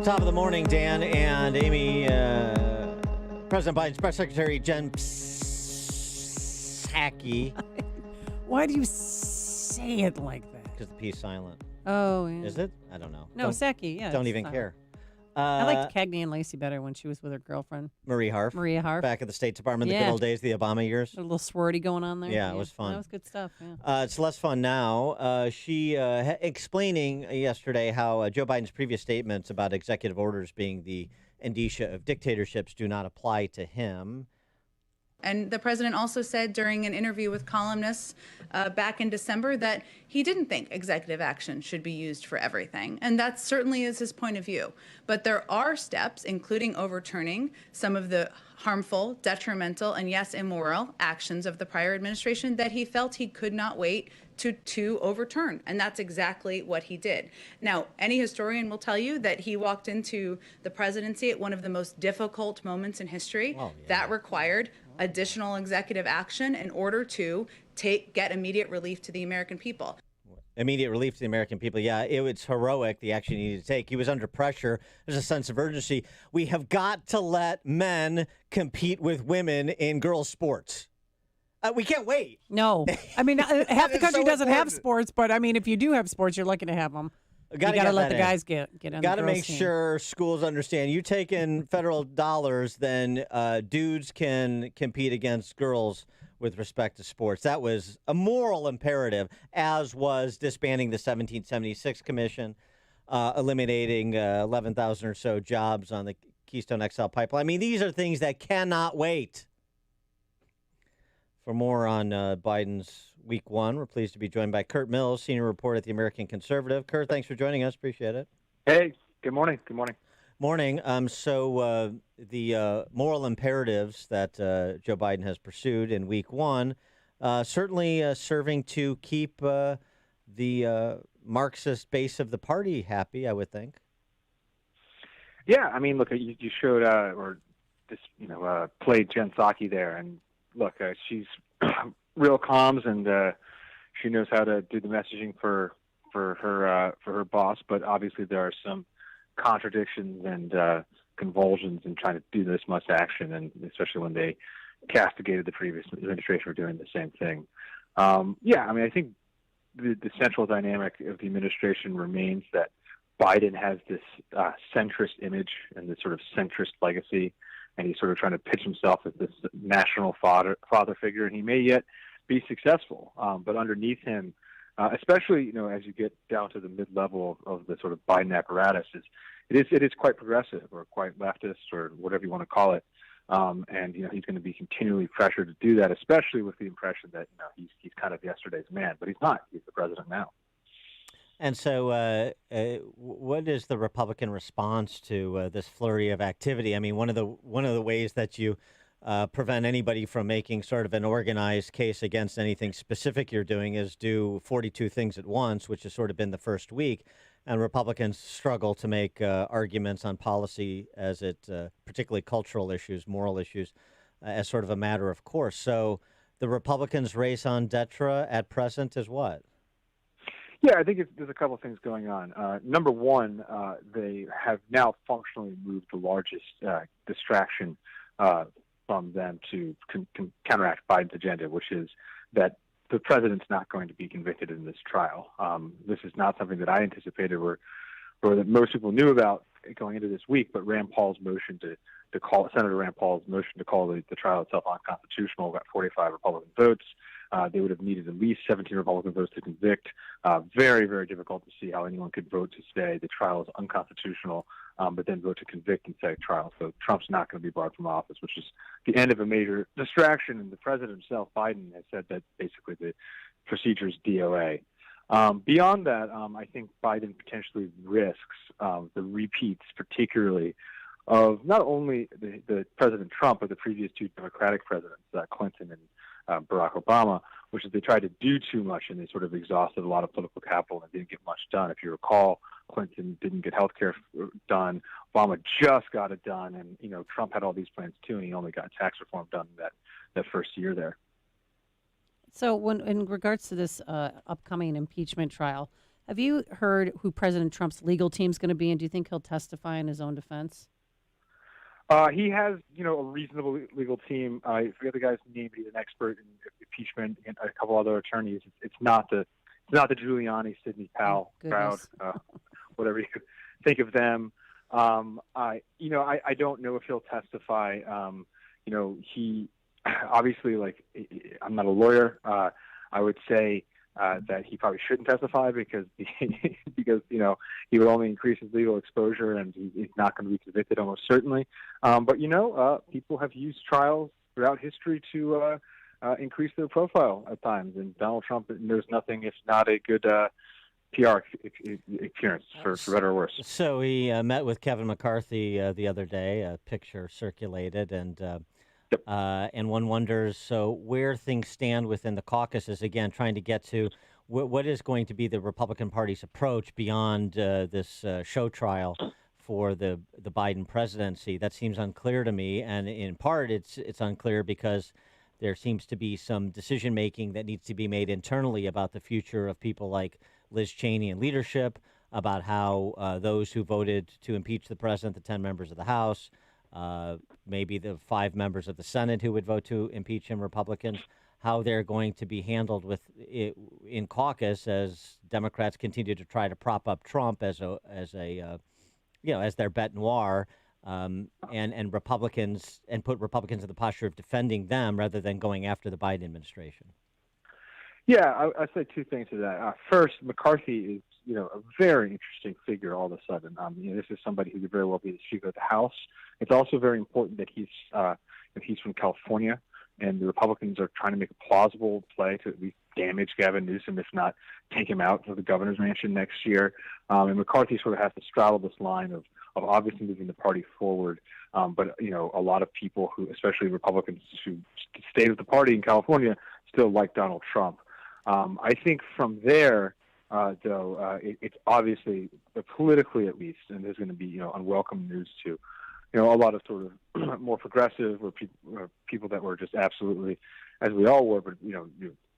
Top of the morning, Dan and Amy. President Biden's press secretary, Jen Psaki. Why do you say it like that? Because the P's silent. Oh, yeah. Is it? I don't know. No, Psaki, yeah. Don't even care. I liked Cagney and Lacey better when she was with her girlfriend. Maria Harf. Back at the State Department, the good old days, the Obama years. A little swirty going on there. Yeah, it was fun. That was good stuff, yeah. It's less fun now. She explaining yesterday how Joe Biden's previous statements about executive orders being the indicia of dictatorships do not apply to him. And the president also said during an interview with columnists back in December that he didn't think executive action should be used for everything. And that certainly is his point of view. But there are steps, including overturning some of the harmful, detrimental, and yes, immoral actions of the prior administration that he felt he could not wait to overturn. And that's exactly what he did. Now, any historian will tell you that he walked into the presidency at one of the most difficult moments in history. That required additional executive action in order to get immediate relief to the American people. Immediate relief to the American people. Yeah, it's heroic, the action he needed to take. He was under pressure. There's a sense of urgency. We have got to let men compete with women in girls' sports. We can't wait. No. I mean, half the country doesn't have important. sports, but I mean, if you do have sports, you're lucky to have them. You got to let the guys get on Got to the girls' make team. sure schools understand. You take in federal dollars, then dudes can compete against girls with respect to sports. That was a moral imperative, as was disbanding the 1776 Commission, eliminating 11,000 or so jobs on the Keystone XL pipeline. I mean, these are things that cannot wait. For more on Biden's week one, we're pleased to be joined by Curt Mills, senior reporter at the American Conservative. Curt, thanks for joining us. Appreciate it. Hey, good morning. Good morning. Morning. So the moral imperatives that Joe Biden has pursued in week one certainly serving to keep the Marxist base of the party happy, I would think. Yeah, I mean, look, you showed played Jen Psaki there, and look, she's real comms, and she knows how to do the messaging for her boss. But obviously, there are some contradictions and convulsions in trying to do this much action, and especially when they castigated the previous administration for doing the same thing. I mean, I think the central dynamic of the administration remains that Biden has this centrist image and this sort of centrist legacy, and he's sort of trying to pitch himself as this national father figure, and he may yet be successful. But underneath him, especially as you get down to the mid-level of the sort of Biden apparatus, it is quite progressive or quite leftist or whatever you want to call it. And he's going to be continually pressured to do that, especially with the impression that he's kind of yesterday's man, but he's not. He's the president now. And so, what is the Republican response to this flurry of activity? I mean, one of the ways that you prevent anybody from making sort of an organized case against anything specific you're doing is do 42 things at once, which has sort of been the first week. And Republicans struggle to make arguments on policy, as particularly cultural issues, moral issues, as sort of a matter of course. So, the Republicans' race on Detra at present is what? Yeah, I think there's a couple of things going on. Number one, they have now functionally moved the largest distraction from them to counteract Biden's agenda, which is that the president's not going to be convicted in this trial. This is not something that I anticipated or that most people knew about going into this week, but Senator Rand Paul's motion to call the trial itself unconstitutional got 45 Republican votes. They would have needed at least 17 Republican votes to convict. Very, very difficult to see how anyone could vote to say the trial is unconstitutional, but then vote to convict and say trial. So Trump's not going to be barred from office, which is the end of a major distraction. And the president himself, Biden, has said that basically the procedure is DOA. Beyond that, I think Biden potentially risks the repeats, particularly of not only the President Trump, but the previous two Democratic presidents, Clinton and Barack Obama, which is they tried to do too much and they sort of exhausted a lot of political capital and didn't get much done. If you recall, Clinton didn't get health care done. Obama just got it done. And, Trump had all these plans too, and he only got tax reform done that first year there. So in regards to this upcoming impeachment trial, Have you heard who President Trump's legal team's going to be, and do you think he'll testify in his own defense? He has, a reasonable legal team. I forget the guy's name, but he's an expert in impeachment and a couple other attorneys. It's not the Giuliani, Sidney Powell crowd, whatever you think of them. I don't know if he'll testify. He obviously, I'm not a lawyer. I would say that he probably shouldn't testify because he would only increase his legal exposure, and he's not going to be convicted almost certainly. But people have used trials throughout history to increase their profile at times, and Donald Trump knows nothing if not a good PR appearance, for better or worse. So he met with Kevin McCarthy the other day. A picture circulated, and one wonders, so where things stand within the caucuses, again, trying to get to what is going to be the Republican Party's approach beyond this show trial for the Biden presidency. That seems unclear to me, and in part it's unclear because there seems to be some decision-making that needs to be made internally about the future of people like Liz Cheney and leadership, about how those who voted to impeach the president, the 10 members of the House, maybe the 5 members of the Senate who would vote to impeach him, Republicans, how they're going to be handled in caucus as Democrats continue to try to prop up Trump as their bête noire, and Republicans, and put Republicans in the posture of defending them rather than going after the Biden administration. Yeah, I'd say 2 things to that. First, McCarthy is, a very interesting figure all of a sudden. This is somebody who could very well be the Speaker of the House. It's also very important that he's from California, and the Republicans are trying to make a plausible play to at least damage Gavin Newsom, if not take him out of the governor's mansion next year. And McCarthy sort of has to straddle this line of obviously moving the party forward, but a lot of people who, especially Republicans who stayed with the party in California, still like Donald Trump. I think from there, though, it's obviously, politically at least, and there's going to be unwelcome news to a lot of sort of more progressive or people that were just absolutely, as we all were, but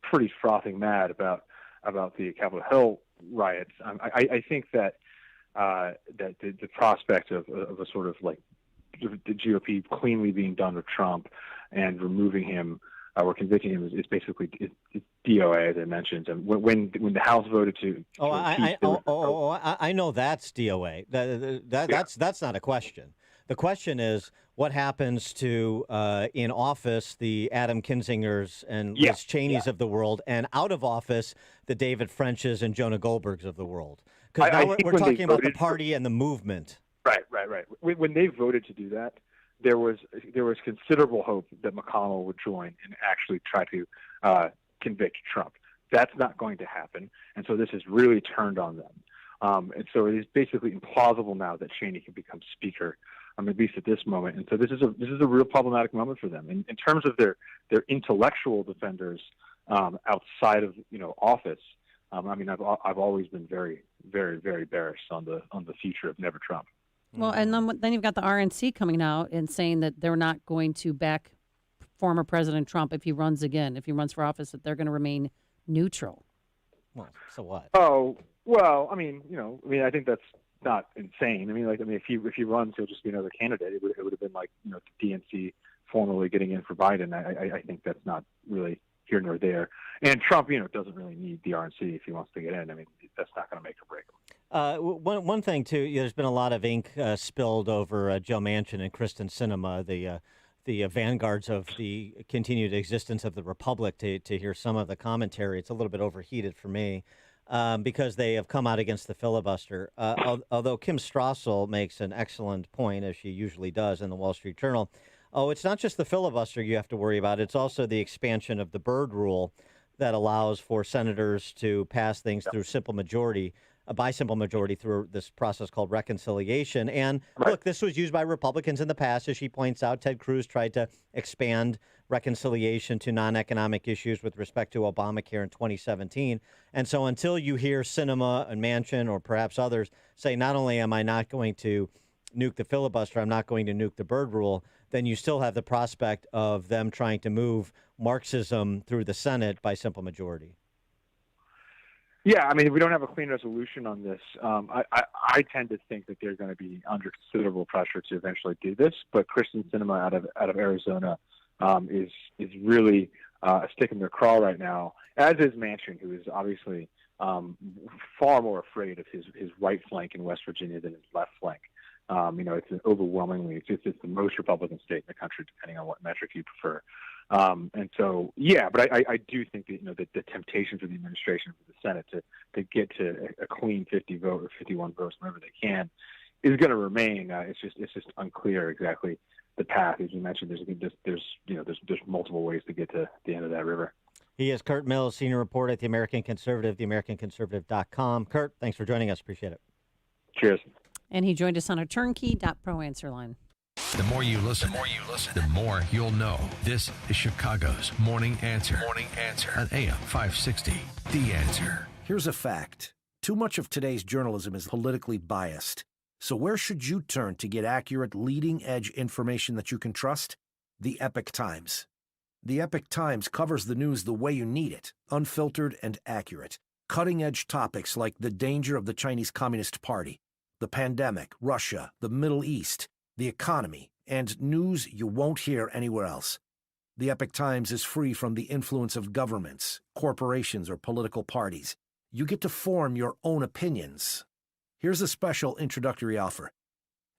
pretty frothing mad about the Capitol Hill riots. I think that the prospect of a sort of like the GOP cleanly being done with Trump and removing him or convicting him is basically DOA, as I mentioned. And when the House voted to I know that's DOA. That's not a question. The question is what happens to in office the Adam Kinzingers and Liz Cheneys of the world, and out of office the David Frenches and Jonah Goldbergs of the world. Because now we're talking about the party and the movement. Right. When they voted to do that, there was considerable hope that McConnell would join and actually try to convict Trump. That's not going to happen, and so this has really turned on them. And so it is basically implausible now that Cheney can become Speaker, at least at this moment. And so this is a real problematic moment for them. In terms of their intellectual defenders outside of office. I've always been very, very, very bearish on the future of Never Trump. Well, and then you've got the RNC coming out and saying that they're not going to back former President Trump if he runs again, if he runs for office, that they're going to remain neutral. Well, so what? Oh, well, I think that's not insane. If he runs, he'll just be another candidate. It would have been like, the DNC formally getting in for Biden. I think that's not really here nor there. And Trump, doesn't really need the RNC if he wants to get in. That's not going to make or break him. One thing, too, there's been a lot of ink spilled over Joe Manchin and Kristen Sinema, the vanguards of the continued existence of the Republic, to hear some of the commentary. It's a little bit overheated for me because they have come out against the filibuster. Although Kim Strassel makes an excellent point, as she usually does in the Wall Street Journal. Oh, it's not just the filibuster you have to worry about. It's also the expansion of the Byrd rule that allows for senators to pass things through simple majority, by simple majority, through this process called reconciliation. And look, this was used by Republicans in the past. As she points out, Ted Cruz tried to expand reconciliation to non-economic issues with respect to Obamacare in 2017. And so until you hear Sinema and Manchin or perhaps others say, not only am I not going to nuke the filibuster, I'm not going to nuke the Byrd rule, then you still have the prospect of them trying to move Marxism through the Senate by simple majority. Yeah, I mean, we don't have a clean resolution on this. I tend to think that they're going to be under considerable pressure to eventually do this. But Kristen Sinema out of Arizona is really a stick in their craw right now, as is Manchin, who is obviously far more afraid of his right flank in West Virginia than his left flank. It's an overwhelmingly it's the most Republican state in the country, depending on what metric you prefer. And so, yeah, but I do think that the temptation for the administration, for the Senate to get to a clean 50 vote or 51 votes whenever they can is going to remain. It's just unclear exactly the path. As you mentioned, there's multiple ways to get to the end of that river. He is Curt Mills, senior reporter at the American Conservative, theamericanconservative.com. Curt, thanks for joining us. Appreciate it. Cheers. And he joined us on our turnkey.pro answer line. The more you listen, the more you'll know. This is Chicago's Morning Answer. Morning Answer on AM 560. The Answer. Here's a fact. Too much of today's journalism is politically biased. So where should you turn to get accurate, leading-edge information that you can trust? The Epoch Times. The Epoch Times covers the news the way you need it, unfiltered and accurate. Cutting-edge topics like the danger of the Chinese Communist Party, the pandemic, Russia, the Middle East, the economy, and news you won't hear anywhere else. The Epoch Times is free from the influence of governments, corporations, or political parties. You get to form your own opinions. Here's a special introductory offer.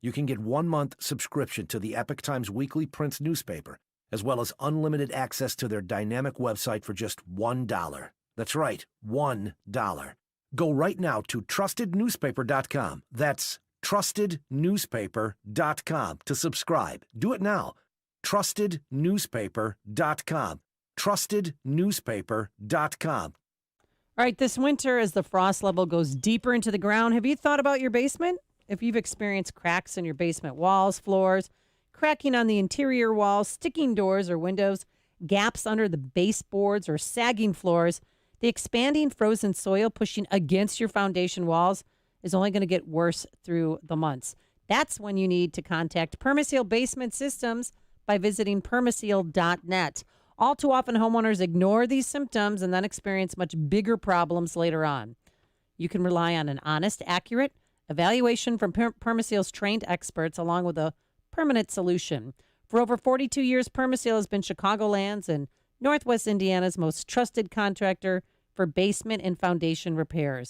You can get 1-month subscription to the Epoch Times weekly print newspaper, as well as unlimited access to their dynamic website for just $1. That's right, $1. Go right now to trustednewspaper.com. That's trustednewspaper.com to subscribe. Do it now. Trustednewspaper.com. Trustednewspaper.com. All right, this winter, as the frost level goes deeper into the ground, have you thought about your basement? If you've experienced cracks in your basement walls, floors, cracking on the interior walls, sticking doors or windows, gaps under the baseboards, or sagging floors, the expanding frozen soil pushing against your foundation walls is only going to get worse through the months. That's when you need to contact Permaseal Basement Systems by visiting permaseal.net. All too often, homeowners ignore these symptoms and then experience much bigger problems later on. You can rely on an honest, accurate evaluation from Permaseal's trained experts, along with a permanent solution. For over 42 years, Permaseal has been Chicagoland's and Northwest Indiana's most trusted contractor for basement and foundation repairs.